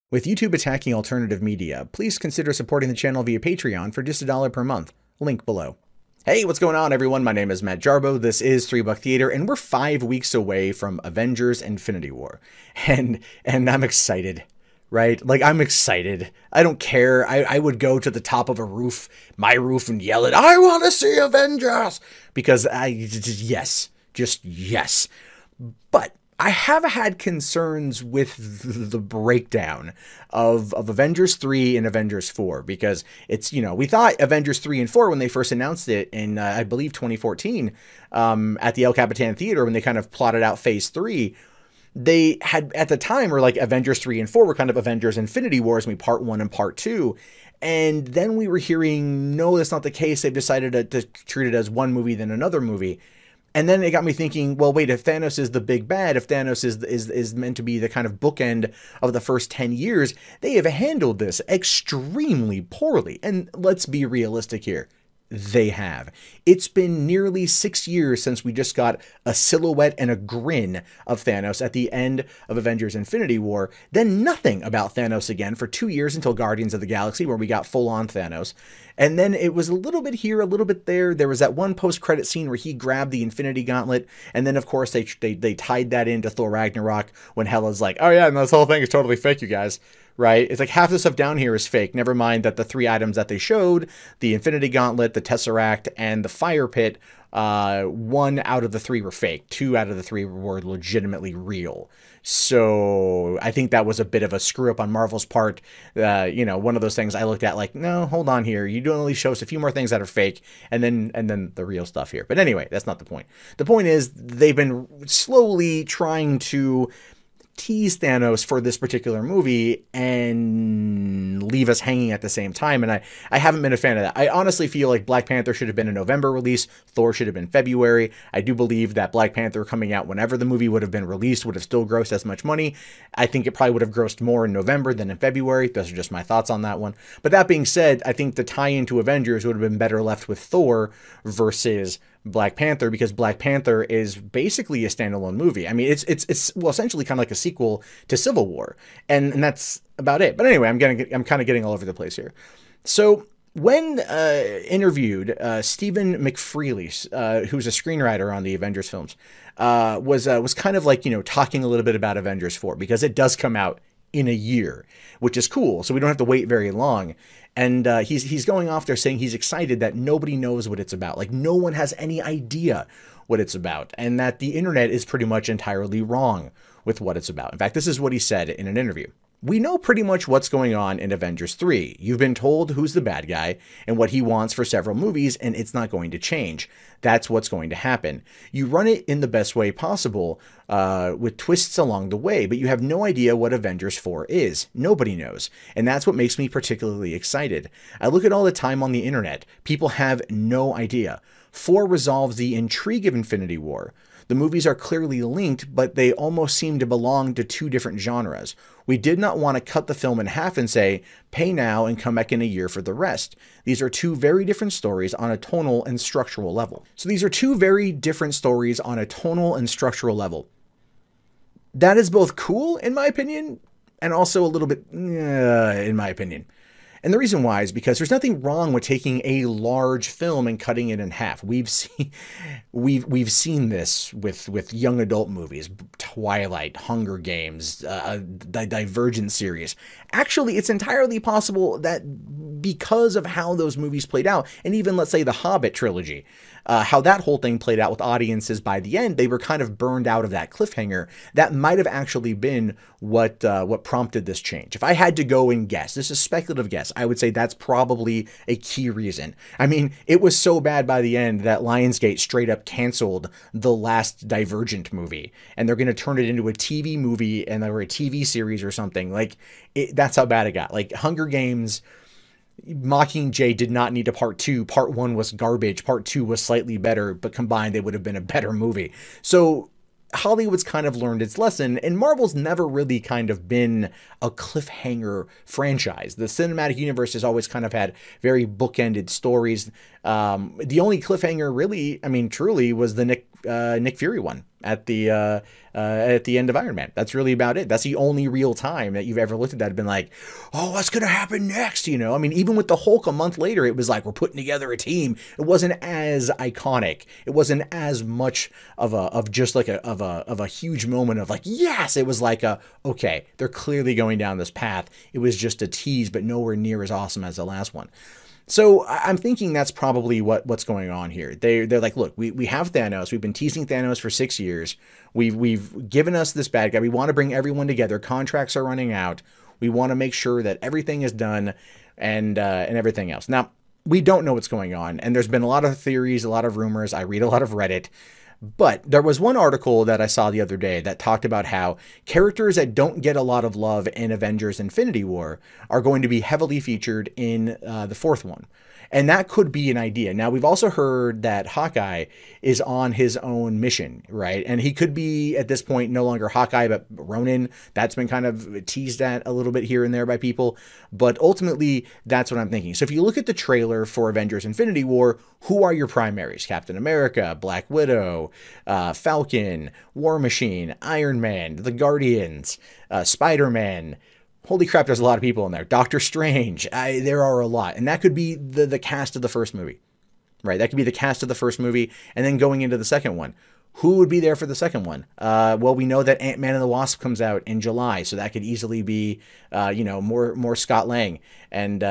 With YouTube attacking alternative media, please consider supporting the channel via Patreon for just $1 per month. Link below. Hey, what's going on, everyone? My name is Matt Jarbo. This is $3 Theater, and we're 5 weeks away from Avengers Infinity War. And I'm excited, right? Like, I'm excited. I don't care. I would go to the top of a roof, my roof, and yell it, I want to see Avengers! Because yes. Just yes. But I have had concerns with the breakdown of Avengers 3 and Avengers 4, because it's, we thought Avengers 3 and 4 when they first announced it in, I believe, 2014 at the El Capitan Theater, when they kind of plotted out Phase 3, they had, at the time, were like Avengers 3 and 4 were kind of Avengers Infinity War, Part 1 and Part 2. And then we were hearing, no, that's not the case. They've decided to treat it as one movie, then another movie. And then it got me thinking, well, wait, if Thanos is the big bad, if Thanos is meant to be the kind of bookend of the first 10 years, they have handled this extremely poorly. And let's be realistic here. They have. It's been nearly 6 years since we just got a silhouette and a grin of Thanos at the end of Avengers Infinity War, then nothing about Thanos again for 2 years until Guardians of the Galaxy, where we got full-on Thanos. And then it was a little bit here, a little bit there. There was that one post-credit scene where he grabbed the Infinity Gauntlet, and then, of course, they tied that into Thor Ragnarok when Hela's like, oh yeah, and this whole thing is totally fake, you guys. Right? It's like half the stuff down here is fake. Never mind that the 3 items that they showed, the Infinity Gauntlet, the Tesseract, and the Fire Pit, 1 out of the 3 were fake. 2 out of the 3 were legitimately real. So I think that was a bit of a screw up on Marvel's part. One of those things I looked at like, no, hold on here. You don't only show us a few more things that are fake and then the real stuff here. But anyway, that's not the point. The point is they've been slowly trying to tease Thanos for this particular movie and leave us hanging at the same time, and I haven't been a fan of that. I honestly feel like Black Panther should have been a November release, Thor should have been February. I do believe that Black Panther coming out whenever the movie would have been released would have still grossed as much money. I think it probably would have grossed more in November than in February. Those are just my thoughts on that one. But that being said, I think the tie-in to Avengers would have been better left with Thor versus Black Panther, because Black Panther is basically a standalone movie. I mean, it's well, essentially kind of like a sequel to Civil War, and that's about it. But anyway, I'm kind of getting all over the place here. So when interviewed, Stephen McFeely, who's a screenwriter on the Avengers films, was kind of like, talking a little bit about Avengers 4, because it does come out in a year, which is cool. So we don't have to wait very long. And he's going off there saying he's excited that nobody knows what it's about. Like, no one has any idea what it's about, and that the internet is pretty much entirely wrong with what it's about. In fact, this is what he said in an interview. We know pretty much what's going on in Avengers 3. You've been told who's the bad guy and what he wants for several movies, and it's not going to change. That's what's going to happen. You run it in the best way possible, with twists along the way, but you have no idea what Avengers 4 is. Nobody knows. And that's what makes me particularly excited. I look at all the time on the internet. People have no idea. 4 resolves the intrigue of Infinity War. The movies are clearly linked, but they almost seem to belong to 2 different genres. We did not want to cut the film in half and say, pay now and come back in a year for the rest. These are 2 very different stories on a tonal and structural level. So these are 2 very different stories on a tonal and structural level. That is both cool, in my opinion, and also a little bit, in my opinion. And the reason why is because there's nothing wrong with taking a large film and cutting it in half. We've seen this with young adult movies, Twilight, Hunger Games, the Divergent series. Actually, it's entirely possible that because of how those movies played out, and even, let's say, the Hobbit trilogy, how that whole thing played out with audiences by the end, they were kind of burned out of that cliffhanger. That might have actually been what prompted this change. If I had to go and guess, this is speculative guess, I would say that's probably a key reason. I mean, it was so bad by the end that Lionsgate straight up canceled the last Divergent movie, and they're going to turn it into a TV movie or a TV series or something. Like, that's how bad it got. Like, Hunger Games, Mockingjay did not need a part 2. Part 1 was garbage. Part 2 was slightly better, but combined they would have been a better movie. So Hollywood's kind of learned its lesson, and Marvel's never really kind of been a cliffhanger franchise. The cinematic universe has always kind of had very bookended stories. The only cliffhanger really, I mean, truly, was the Nick Nick Fury one at the end of Iron Man. That's really about it. That's the only real time that you've ever looked at that and been like, oh, what's going to happen next? You know, I mean, even with the Hulk a month later, it was like, we're putting together a team. It wasn't as iconic. It wasn't as much of a huge moment of like, yes, it was like okay, they're clearly going down this path. It was just a tease, but nowhere near as awesome as the last one. So I'm thinking that's probably what's going on here. They're like, look, we have Thanos. We've been teasing Thanos for 6 years. We've given us this bad guy. We want to bring everyone together. Contracts are running out. We want to make sure that everything is done and everything else. Now, we don't know what's going on, and there's been a lot of theories, a lot of rumors. I read a lot of Reddit. But there was one article that I saw the other day that talked about how characters that don't get a lot of love in Avengers Infinity War are going to be heavily featured in the fourth one. And that could be an idea. Now, we've also heard that Hawkeye is on his own mission, right? And he could be, at this point, no longer Hawkeye, but Ronin. That's been kind of teased at a little bit here and there by people. But ultimately, that's what I'm thinking. So if you look at the trailer for Avengers Infinity War, who are your primaries? Captain America, Black Widow, Falcon, War Machine, Iron Man, the Guardians, Spider-Man. Holy crap, there's a lot of people in there. Doctor Strange. There are a lot. And that could be the cast of the first movie, right? That could be the cast of the first movie. And then going into the second one. Who would be there for the second one? Well, we know that Ant-Man and the Wasp comes out in July. So that could easily be, you know, more Scott Lang and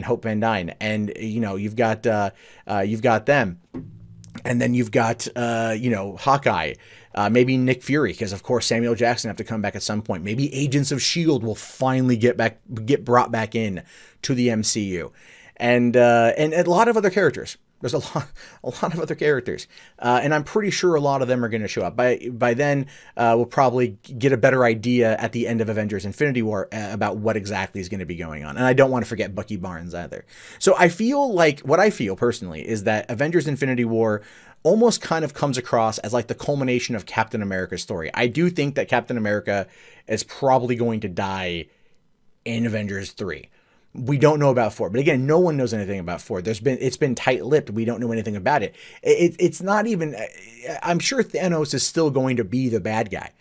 Hope Van Dyne. And, you know, you've got them. And then you've got, you know, Hawkeye. Maybe Nick Fury, because of course Samuel Jackson have to come back at some point. Maybe Agents of S.H.I.E.L.D. will finally get brought back in to the MCU, and a lot of other characters. There's a lot of other characters, and I'm pretty sure a lot of them are going to show up. By then, we'll probably get a better idea at the end of Avengers Infinity War about what exactly is going to be going on. And I don't want to forget Bucky Barnes either. So I feel like, what I feel personally is that Avengers Infinity War almost kind of comes across as like the culmination of Captain America's story. I do think that Captain America is probably going to die in Avengers 3. We don't know about 4, but again, no one knows anything about 4. It's been tight-lipped. We don't know anything about it. It's not even. I'm sure Thanos is still going to be the bad guy.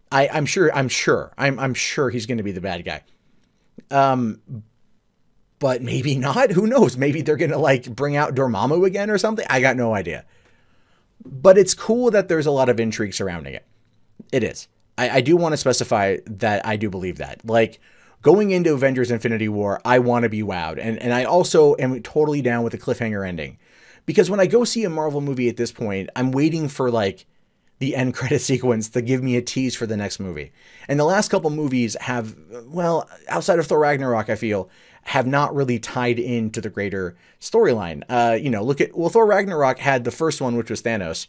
I'm sure he's going to be the bad guy. But maybe not. Who knows? Maybe they're going to like bring out Dormammu again or something. I got no idea. But it's cool that there's a lot of intrigue surrounding it. It is. I do want to specify that I do believe that. Like, going into Avengers Infinity War, I want to be wowed. And I also am totally down with the cliffhanger ending. Because when I go see a Marvel movie at this point, I'm waiting for, like, the end credit sequence to give me a tease for the next movie. And the last couple movies have, well, outside of Thor Ragnarok, I feel, have not really tied into the greater storyline. You know, Thor Ragnarok had the first one, which was Thanos,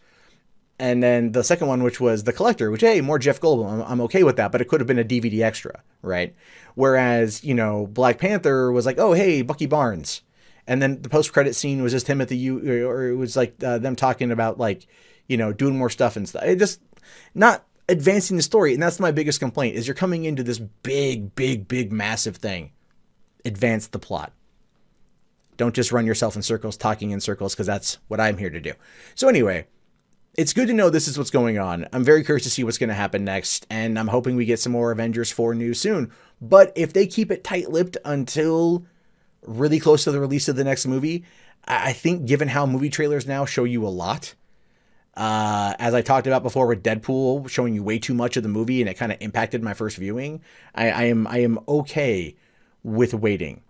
and then the second one, which was The Collector, which, hey, more Jeff Goldblum. I'm okay with that, but it could have been a DVD extra, right? Whereas, you know, Black Panther was like, oh, hey, Bucky Barnes. And then the post-credit scene was just him at the or it was like them talking about, like, you know, doing more stuff and stuff. It just not advancing the story. And that's my biggest complaint, is you're coming into this big, massive thing. Advance the plot. Don't just run yourself in circles, talking in circles, because that's what I'm here to do. So anyway, it's good to know this is what's going on. I'm very curious to see what's going to happen next, and I'm hoping we get some more Avengers 4 news soon. But if they keep it tight-lipped until really close to the release of the next movie, I think given how movie trailers now show you a lot, as I talked about before with Deadpool showing you way too much of the movie and it kind of impacted my first viewing, I am okay with waiting.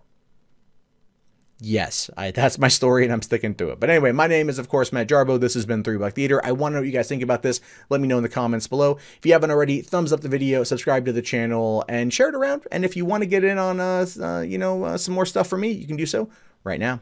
Yes, that's my story and I'm sticking to it. But anyway, my name is, of course, Matt Jarbo. This has been 3 Buck Theater. I want to know what you guys think about this. Let me know in the comments below. If you haven't already, thumbs up the video, subscribe to the channel, and share it around. And if you want to get in on, you know, some more stuff from me, you can do so right now.